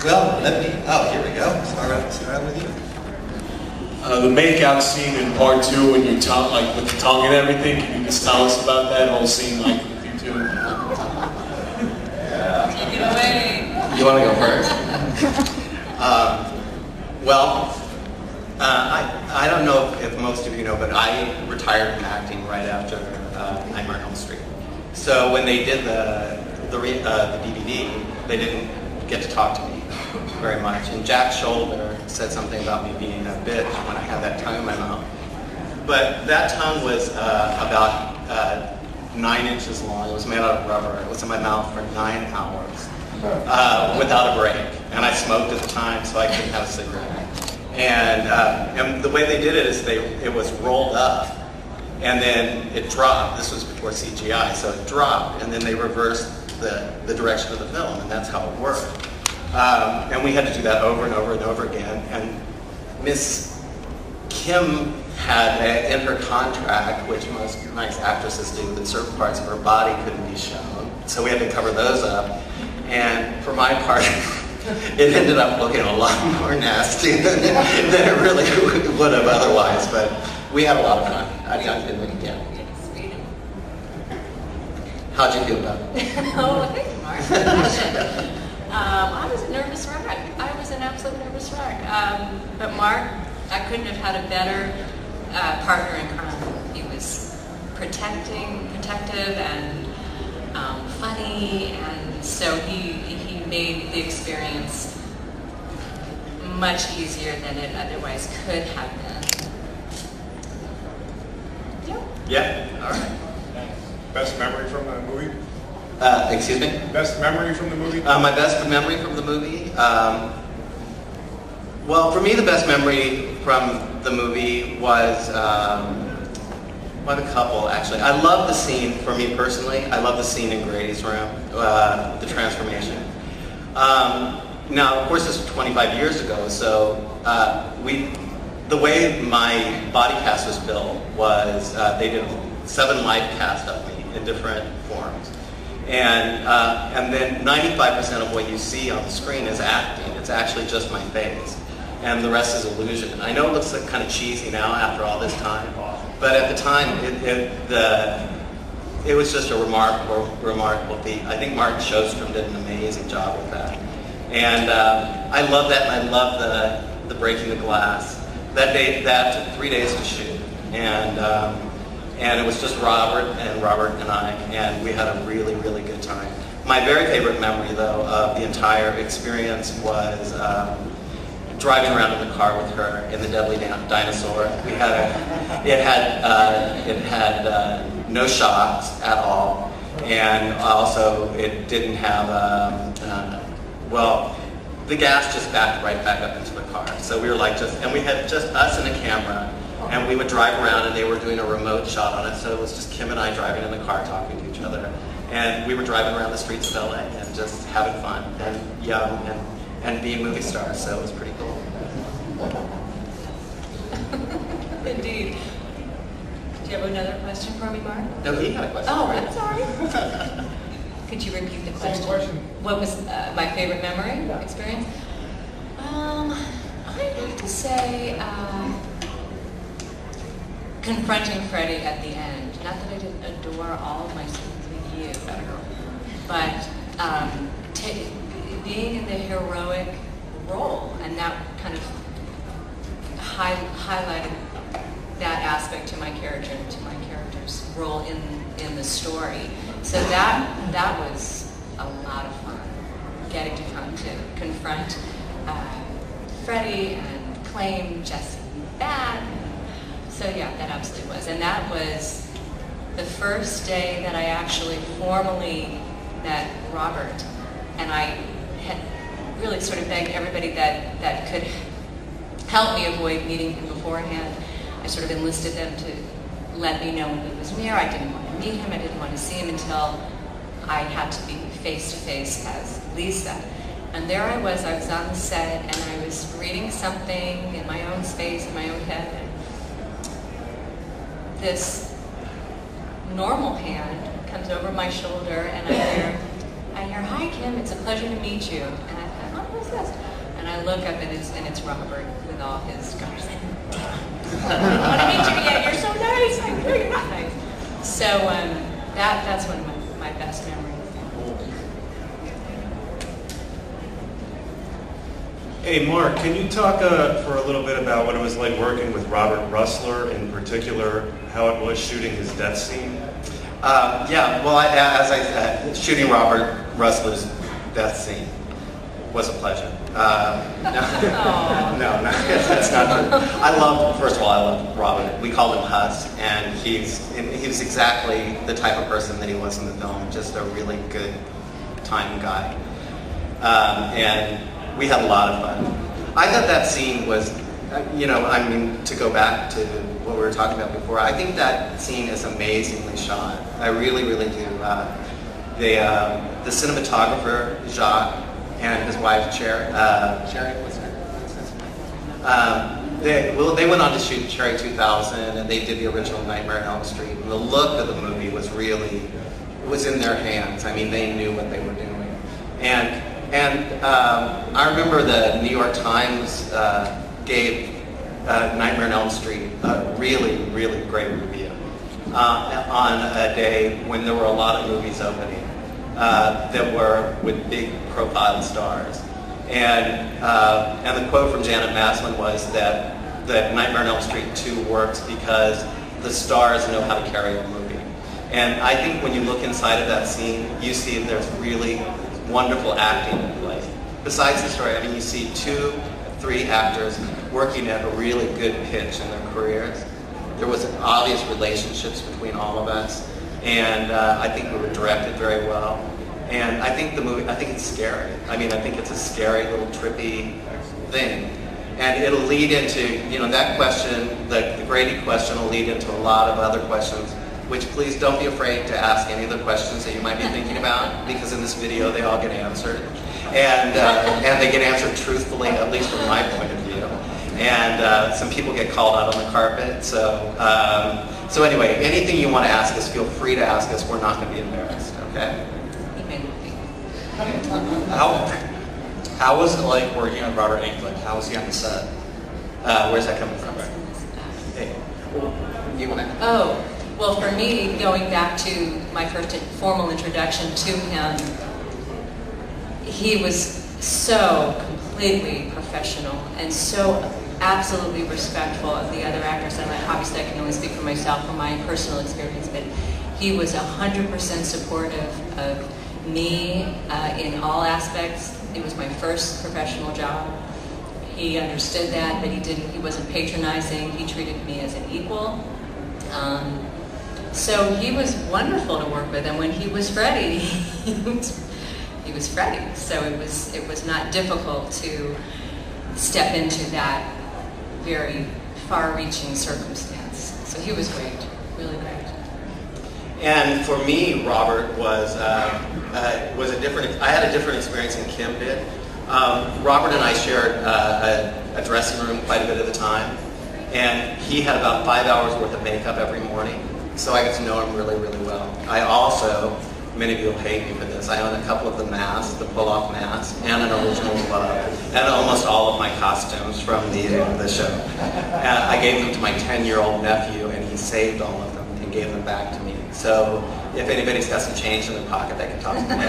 Well, here we go. Start out with you. The makeout scene in part 2 when you tongue, like with the tongue and everything, can you just tell us about that whole scene, like with you two? Take it away. You want to go first? I don't know if most of you know, but I retired from acting right after Nightmare on Elm Street. So when they did the DVD, they didn't get to talk to me very much. And Jack Shoulder said something about me being a bitch when I had that tongue in my mouth. But that tongue was about 9 inches long. It was made out of rubber. It was in my mouth for 9 hours without a break. And I smoked at the time, so I couldn't have a cigarette. And the way they did it is it was rolled up, and then it dropped. This was before CGI, so it dropped, and then they reversed the direction of the film, and that's how it worked. And we had to do that over and over and over again. And Miss Kim had in her contract, which most nice actresses do, that certain parts of her body couldn't be shown. So we had to cover those up. And for my part, it ended up looking a lot more nasty than it really would have otherwise. But we had a lot of fun. Yeah. How'd you feel about it? Oh, thank you, Mark. I was a nervous wreck. I was an absolute nervous wreck. But Mark, I couldn't have had a better partner in crime. He was protective, and funny, and so he made the experience much easier than it otherwise could have been. Yeah. All right. Best memory from the movie? Excuse me? Best memory from the movie? My best memory from the movie? Well, for me, the best memory from the movie was, well, a couple, actually. I love the scene, for me personally, I love the scene in Grady's room, the transformation. Now, of course, this was 25 years ago, so the way my body cast was built was they did 7 life casts of me in different forms. And then 95% of what you see on the screen is acting. It's actually just my face. And the rest is illusion. I know it looks like kind of cheesy now after all this time, but at the time, it was just a remarkable feat. I think Martin Sjostrom did an amazing job with that. And I love that, and I love the breaking the glass. That took 3 days to shoot. And it was just Robert and I, and we had a really, really good time. My very favorite memory, though, of the entire experience was driving around in the car with her in the Deadly Dinosaur. It had no shocks at all, and also it didn't have the gas just backed right back up into the car. So we were like and we had just us and a camera. And we would drive around, and they were doing a remote shot on it, so it was just Kim and I driving in the car talking to each other. And we were driving around the streets of LA and just having fun and young and being movie stars, so it was pretty cool. Indeed. Do you have another question for me, Mark? No, he had a question. Oh, I'm sorry. Could you repeat the question? Same question. What was my favorite memory experience? I'd have to say confronting Freddie at the end. Not that I didn't adore all of my scenes with you, but being in the heroic role, and that kind of highlighted that aspect to my character and to my character's role in the story. So that was a lot of fun, getting to come to confront Freddie and claim Jesse back. So yeah, that absolutely was. And that was the first day that I actually formally met Robert. And I had really sort of begged everybody that could help me avoid meeting him beforehand. I sort of enlisted them to let me know when he was near. I didn't want to meet him. I didn't want to see him until I had to be face-to-face as Lisa. And there I was on the set, and I was reading something in my own space, in my own head, and this normal hand comes over my shoulder, and I hear, "Hi, Kim, it's a pleasure to meet you." And I thought, "Oh, this? And I look up and it's Robert with all his scars. I want to meet you again. You're so nice. I know you're not nice. So that's one of my best memories. Hey, Mark, can you talk for a little bit about what it was like working with Robert Russler, in particular, how it was shooting his death scene? Yeah, well, as I said, shooting Robert Russler's death scene was a pleasure. No, that's not true. First of all, I love Robert. We called him Huss, and he was exactly the type of person that he was in the film, just a really good time guy. And we had a lot of fun. I thought that scene was, to go back to what we were talking about before, I think that scene is amazingly shot. I really, really do. The cinematographer, Jacques, and his wife, Cherry, what's her name? They went on to shoot Cherry 2000, and they did the original Nightmare on Elm Street. And the look of the movie was in their hands. I mean, they knew what they were doing. And I remember the New York Times gave Nightmare on Elm Street a really, really great review on a day when there were a lot of movies opening that were with big profile stars. And the quote from Janet Maslin was that Nightmare on Elm Street 2 works because the stars know how to carry a movie. And I think when you look inside of that scene, you see there's really wonderful acting in play. Besides the story, I mean, you see 2, 3 actors working at a really good pitch in their careers. There was obvious relationships between all of us, and I think we were directed very well. And I think it's scary. I mean, I think it's a scary little trippy thing. And it'll lead into, that question, the Grady question will lead into a lot of other questions, which please don't be afraid to ask any of the questions that you might be thinking about, because in this video they all get answered. And they get answered truthfully, at least from my point of view. And some people get called out on the carpet. So anyway, anything you want to ask us, feel free to ask us. We're not going to be embarrassed, okay? How was it like working with Robert Englund? How was he on the set? Where's that coming from? Hey, you want to? Oh, well, for me, going back to my first formal introduction to him, he was so completely professional and so absolutely respectful of the other actors. And obviously, I can only speak for myself from my personal experience, but he was 100% supportive of me in all aspects. It was my first professional job. He understood that, but he wasn't patronizing. He treated me as an equal. So he was wonderful to work with, and when he was Freddie, he was Freddie. So it was not difficult to step into that very far-reaching circumstance. So he was great, really great. And for me, Robert was a different. I had a different experience than Kim did. Robert and I shared a dressing room quite a bit of the time, and he had about 5 hours worth of makeup every morning. So I got to know him really, really well. I also, many of you will hate me for this, I own a couple of the masks, the pull-off masks, and an original glove, and almost all of my costumes from the show. I gave them to my 10-year-old nephew, and he saved all of them and gave them back to me. So if anybody's got some change in their pocket, they can talk to me.